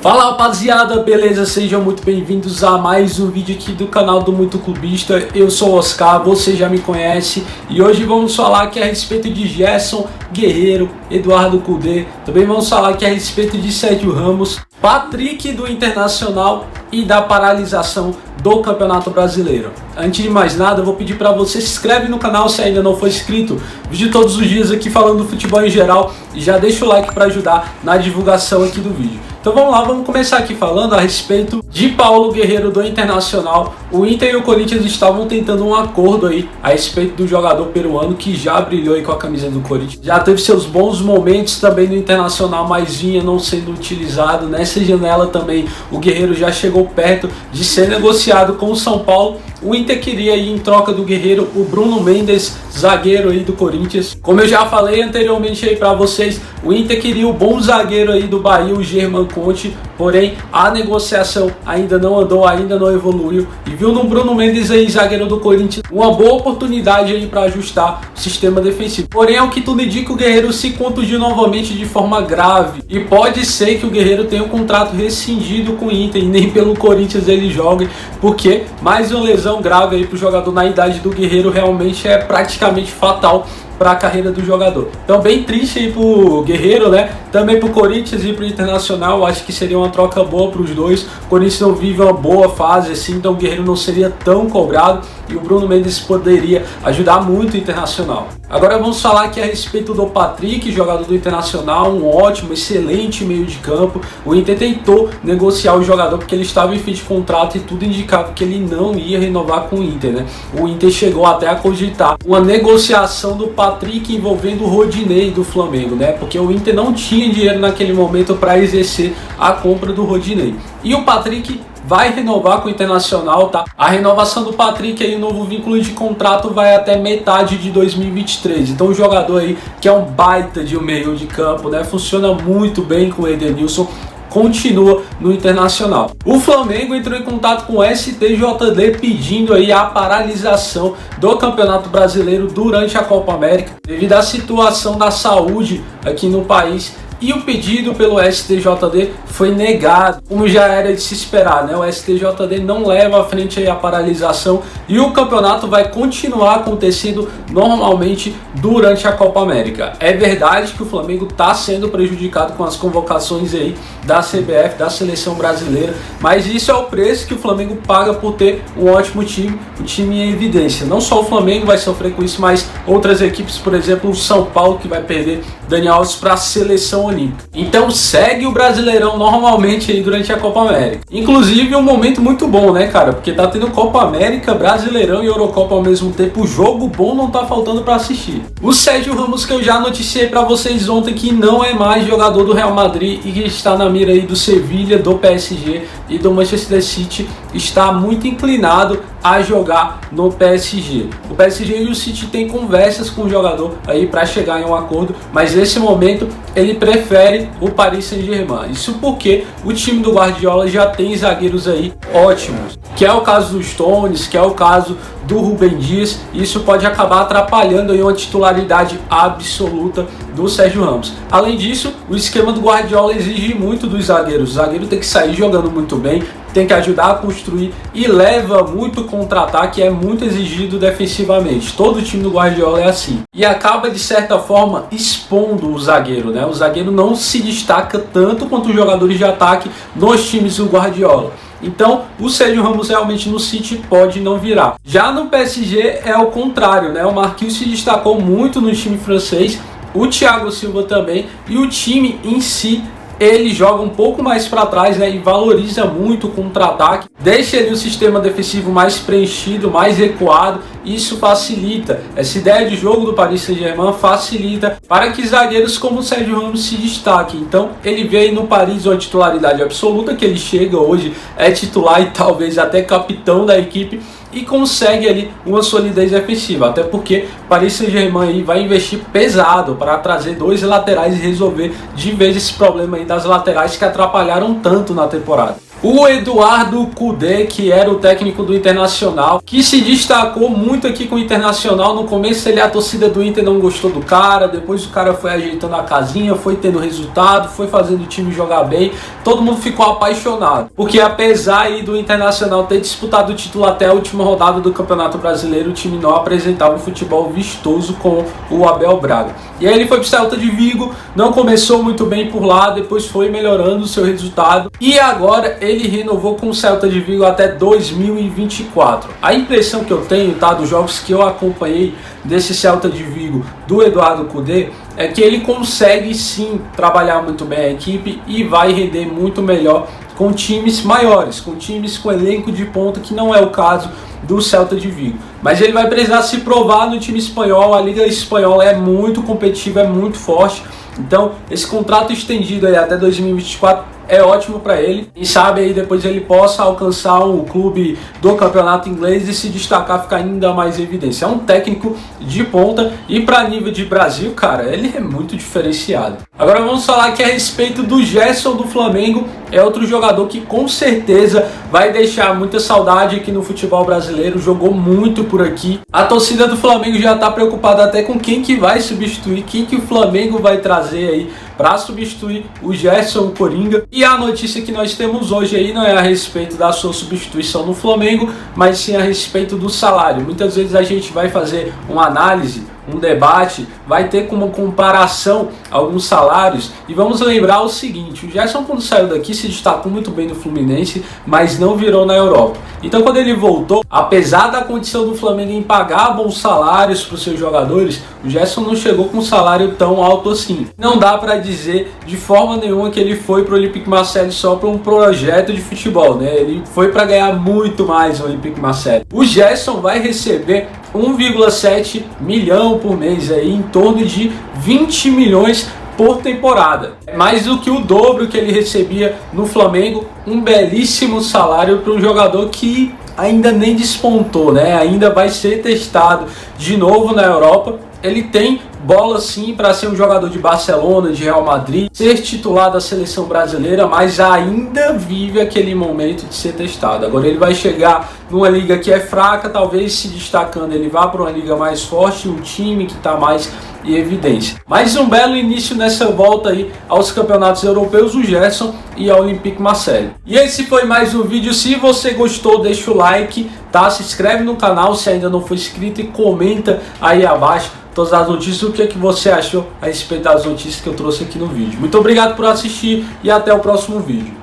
Fala rapaziada, beleza? Sejam muito bem-vindos a mais um vídeo aqui do canal do Muito Clubista. Eu sou o Oscar, você já me conhece e hoje vamos falar aqui a respeito de Gerson, Guerreiro, Eduardo Cudê. Também vamos falar aqui a respeito de Sérgio Ramos, Patrick do Internacional e da paralisação do Campeonato Brasileiro. Antes de mais nada, eu vou pedir para você se inscreve no canal se ainda não for inscrito. Vídeo todos os dias aqui falando do futebol em geral e já deixa o like para ajudar na divulgação aqui do vídeo. Então vamos lá, vamos começar aqui falando a respeito de Paulo Guerreiro do Internacional. O Inter e o Corinthians estavam tentando um acordo aí a respeito do jogador peruano que já brilhou aí com a camisa do Corinthians. Já teve seus bons momentos também no Internacional, mas vinha não sendo utilizado. Nessa janela também o Guerreiro já chegou perto de ser negociado com o São Paulo. O Inter queria aí em troca do Guerreiro o Bruno Mendes, zagueiro aí do Corinthians. Como eu já falei anteriormente aí para vocês, o Inter queria o bom zagueiro aí do Bahia, o Germán Conte, porém a negociação ainda não andou, ainda não evoluiu e viu no Bruno Mendes aí, zagueiro do Corinthians, uma boa oportunidade aí para ajustar o sistema defensivo. Porém, ao que tudo indica, o Guerreiro se contundiu novamente de forma grave e pode ser que o Guerreiro tenha um contrato rescindido com o Inter e nem pelo Corinthians ele jogue, porque mais uma lesão grave aí para o jogador na idade do Guerreiro realmente é praticamente fatal para a carreira do jogador. Então bem triste aí pro Guerreiro, né? Também pro Corinthians e pro Internacional, acho que seria uma troca boa para os dois. O Corinthians não vive uma boa fase assim, então o Guerreiro não seria tão cobrado e o Bruno Mendes poderia ajudar muito o Internacional. Agora vamos falar aqui a respeito do Patrick, jogador do Internacional, um ótimo, excelente meio de campo. O Inter tentou negociar o jogador porque ele estava em fim de contrato e tudo indicava que ele não ia renovar com o Inter, né? O Inter chegou até a cogitar uma negociação do Patrick envolvendo o Rodinei do Flamengo, né? Porque o Inter não tinha dinheiro naquele momento para exercer a compra do Rodinei. E o Patrick vai renovar com o Internacional, tá? A renovação do Patrick aí, o novo vínculo de contrato vai até metade de 2023. Então o jogador aí, que é um baita de um meio de campo, né? Funciona muito bem com o Edenilson, continua no Internacional. O Flamengo entrou em contato com o STJD pedindo aí a paralisação do Campeonato Brasileiro durante a Copa América, devido à situação da saúde aqui no país. E o pedido pelo STJD foi negado, como já era de se esperar, né? O STJD não leva à frente aí a paralisação e o campeonato vai continuar acontecendo normalmente durante a Copa América. É verdade que o Flamengo está sendo prejudicado com as convocações aí da CBF, da Seleção Brasileira, mas isso é o preço que o Flamengo paga por ter um ótimo time, um time em evidência. Não só o Flamengo vai sofrer com isso, mas outras equipes, por exemplo, o São Paulo, que vai perder Dani Alves para a Seleção Olímpica. Então segue o Brasileirão normalmente aí durante a Copa América. Inclusive um momento muito bom, né, cara? Porque tá tendo Copa América, Brasileirão e Eurocopa ao mesmo tempo. O jogo bom não tá faltando para assistir. O Sérgio Ramos, que eu já noticiei para vocês ontem que não é mais jogador do Real Madrid e que está na mira aí do Sevilha, do PSG e do Manchester City, está muito inclinado a jogar no PSG. O PSG e o City têm conversas com o jogador aí para chegar em um acordo, mas nesse momento ele prefere o Paris Saint-Germain. Isso porque o time do Guardiola já tem zagueiros aí ótimos, que é o caso dos Stones, que é o caso do Rúben Dias. Isso pode acabar atrapalhando aí uma titularidade absoluta do Sérgio Ramos. Além disso, o esquema do Guardiola exige muito dos zagueiros. O zagueiro tem que sair jogando muito bem, tem que ajudar a construir e leva muito contra-ataque, é muito exigido defensivamente. Todo o time do Guardiola é assim. E acaba, de certa forma, expondo o zagueiro, né? O zagueiro não se destaca tanto quanto os jogadores de ataque nos times do Guardiola. Então, o Sérgio Ramos realmente no City pode não virar. Já no PSG é o contrário, né? O Marquinhos se destacou muito no time francês, o Thiago Silva também, e o time em si ele joga um pouco mais para trás, né, e valoriza muito o contra-ataque, deixa ele o sistema defensivo mais preenchido, mais recuado. Isso facilita, essa ideia de jogo do Paris Saint-Germain facilita para que zagueiros como o Sérgio Ramos se destaquem. Então ele vê aí no Paris uma titularidade absoluta, que ele chega hoje, é titular e talvez até capitão da equipe, e consegue ali uma solidez defensiva, até porque Paris Saint-Germain aí vai investir pesado para trazer dois laterais e resolver de vez esse problema aí das laterais que atrapalharam tanto na temporada. O Eduardo Cudê, que era o técnico do Internacional, que se destacou muito aqui com o Internacional. No começo a torcida do Inter não gostou do cara, depois o cara foi ajeitando a casinha, foi tendo resultado, foi fazendo o time jogar bem, todo mundo ficou apaixonado. Porque apesar aí do Internacional ter disputado o título até a última rodada do Campeonato Brasileiro, o time não apresentava um futebol vistoso com o Abel Braga. E aí ele foi pro Celta de Vigo, não começou muito bem por lá, depois foi melhorando o seu resultado, e agora ele renovou com o Celta de Vigo até 2024. A impressão que eu tenho, tá, dos jogos que eu acompanhei desse Celta de Vigo do Eduardo Cudê, é que ele consegue sim trabalhar muito bem a equipe e vai render muito melhor com times maiores, com times com elenco de ponta, que não é o caso do Celta de Vigo. Mas ele vai precisar se provar no time espanhol. A Liga Espanhola é muito competitiva, é muito forte. Então esse contrato estendido aí até 2024 é ótimo para ele. Quem sabe aí depois ele possa alcançar um clube do campeonato inglês e se destacar, ficar ainda mais em evidência. É um técnico de ponta e para nível de Brasil, cara, ele é muito diferenciado. Agora vamos falar aqui a respeito do Gerson do Flamengo. É outro jogador que com certeza vai deixar muita saudade aqui no futebol brasileiro. Jogou muito por aqui. A torcida do Flamengo já está preocupada até com quem que vai substituir, quem que o Flamengo vai trazer aí para substituir o Gerson Coringa. E a notícia que nós temos hoje aí não é a respeito da sua substituição no Flamengo, mas sim a respeito do salário. Muitas vezes a gente vai fazer uma análise, um debate, vai ter como comparação alguns salários, e vamos lembrar o seguinte: o Gerson, quando saiu daqui, se destacou muito bem no Fluminense, mas não virou na Europa. Então quando ele voltou, apesar da condição do Flamengo em pagar bons salários para os seus jogadores, o Gerson não chegou com um salário tão alto assim. Não dá para dizer de forma nenhuma que ele foi para o Olympique Marseille só para um projeto de futebol, né? Ele foi para ganhar muito mais no Olympique Marseille. O Gerson vai receber 1,7 milhão por mês, aí, em torno de 20 milhões por temporada. Mais do que o dobro que ele recebia no Flamengo. Um belíssimo salário para um jogador que ainda nem despontou, né? Ainda vai ser testado de novo na Europa. Ele tem bola sim para ser um jogador de Barcelona, de Real Madrid, ser titular da seleção brasileira, mas ainda vive aquele momento de ser testado. Agora ele vai chegar numa liga que é fraca, talvez se destacando ele vá para uma liga mais forte, um time que está mais em evidência. Mais um belo início nessa volta aí aos campeonatos europeus, o Gerson e a Olympique Marseille. E esse foi mais um vídeo. Se você gostou, deixa o like, tá? Se inscreve no canal se ainda não for inscrito e comenta aí abaixo todas as notícias, o que é que você achou a respeito das notícias que eu trouxe aqui no vídeo. Muito obrigado por assistir e até o próximo vídeo.